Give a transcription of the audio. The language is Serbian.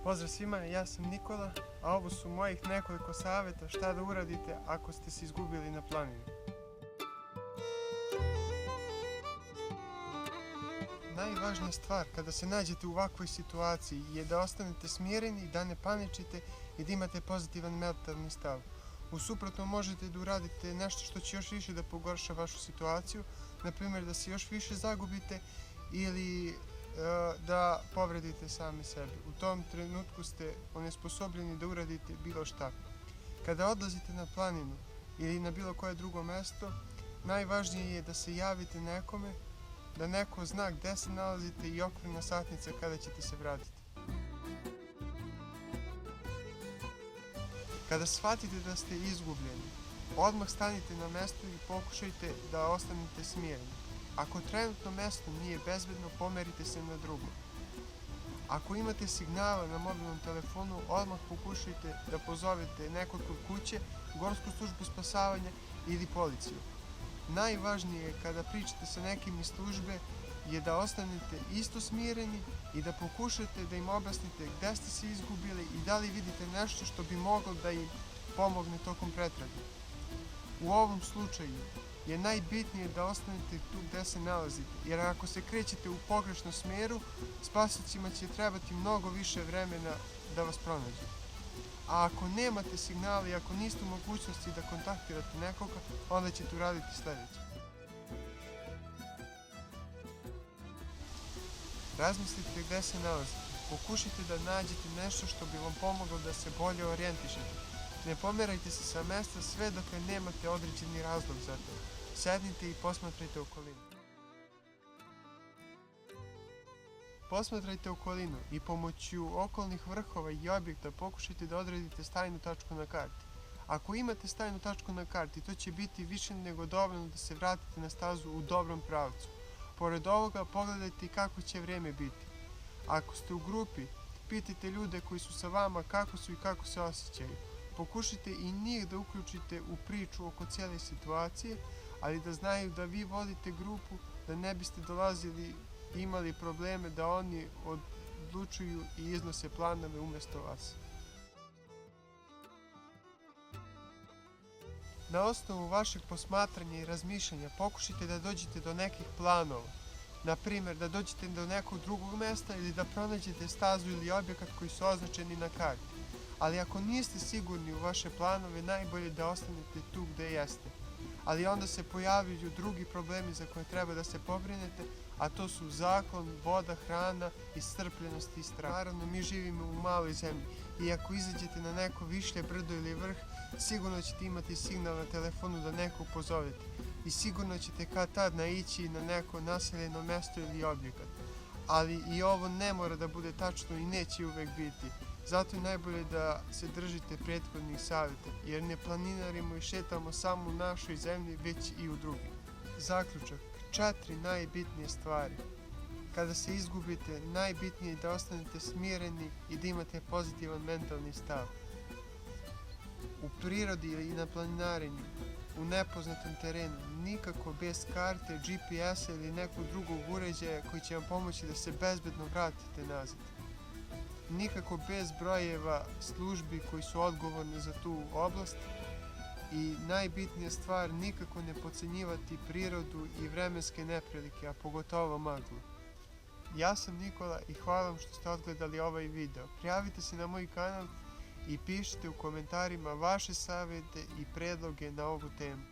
Pozdrav svima, ja sam Nikola, a ovo su mojih nekoliko savjeta šta da uradite ako ste se izgubili na planini. Najvažnija stvar kada se nađete u ovakvoj situaciji je da ostanete smireni, da ne paničite i da imate pozitivan mentalni stav. U suprotnom možete da uradite nešto što će još više da pogorša vašu situaciju, na primjer da se još više zagubite ili da povredite sami sebe. U tom trenutku ste onesposobljeni da uradite bilo šta. Kada odlazite na planinu ili na bilo koje drugo mesto, najvažnije je da se javite nekome, da neko zna gde se nalazite i okvirna satnica kada ćete se vratiti. Kada shvatite da ste izgubljeni, odmah stanite na mesto i pokušajte da ostanete smireni. Ako trenutno mesto nije bezbedno, pomerite se na drugo. Ako imate signala na mobilnom telefonu, odmah pokušajte da pozovete nekog kod kuće, gorsku službu spasavanja ili policiju. Najvažnije je kada pričate sa nekim iz službe je da ostanete isto smireni i da pokušate da im objasnite gde ste se izgubili i da li vidite nešto što bi moglo da im pomogne tokom pretrage. U ovom slučaju je najbitnije da ostanete tu gde se nalazite, jer ako se krećete u pogrešnom smeru, spasiocima će trebati mnogo više vremena da vas pronađu. A ako nemate signala i ako niste u mogućnosti da kontaktirate nekoga, onda ćete uraditi sledeće. Razmislite gde se nalazite. Pokušajte da nađete nešto što bi vam pomoglo da se bolje orijentišete. Ne pomerajte se sa mesta sve dok nemate određeni razlog za to. Sednite i posmatrajte okolinu. Posmatrajte okolinu i pomoću okolnih vrhova i objekta pokušajte da odredite stajnu tačku na karti. Ako imate stajnu tačku na karti, to će biti više nego dovoljno da se vratite na stazu u dobrom pravcu. Pored ovoga, pogledajte kako će vreme biti. Ako ste u grupi, pitajte ljude koji su sa vama kako su i kako se osjećaju. Pokušajte i njih da uključite u priču oko cijele situacije, ali da znaju da vi vodite grupu, da ne biste dolazili i imali probleme da oni odlučuju i iznose planove umjesto vas. Na osnovu vašeg posmatranja i razmišljanja pokušajte da dođete do nekih planova. Na primjer, da dođete do nekog drugog mesta ili da pronađete stazu ili objekat koji su označeni na karti. Ali ako niste sigurni u vaše planove, najbolje da ostanete tu gde jeste. Ali onda se pojavljuju drugi problemi za koje treba da se pobrinete, a to su zaklon, voda, hrana, iscrpljenost i strah. Naravno, mi živimo u maloj zemlji i ako izađete na neko višlje brdo ili vrh, sigurno ćete imati signal na telefonu da nekog pozovete i sigurno ćete kad tad naići na neko naseljeno mesto ili objekat. Ali i ovo ne mora da bude tačno i neće uvek biti. Zato je najbolje da se držite prethodnih savjeta, jer ne planinarimo i šetamo samo u našoj zemlji, već i u drugim. Zaključak. 4 najbitnije stvari. Kada se izgubite, najbitnije je da ostanete smireni i da imate pozitivan mentalni stav. U prirodi ili na planinarenju, u nepoznatom terenu, nikako bez karte, GPS-a ili nekog drugog uređaja koji će vam pomoći da se bezbedno vratite nazad. Nikako bez brojeva službi koji su odgovorni za tu oblast i najbitnija stvar, nikako ne podcenjivati prirodu i vremenske neprilike, a pogotovo maglu. Ja sam Nikola i hvala vam što ste odgledali ovaj video. Prijavite se na moj kanal i pišite u komentarima vaše savjete i predloge na ovu temu.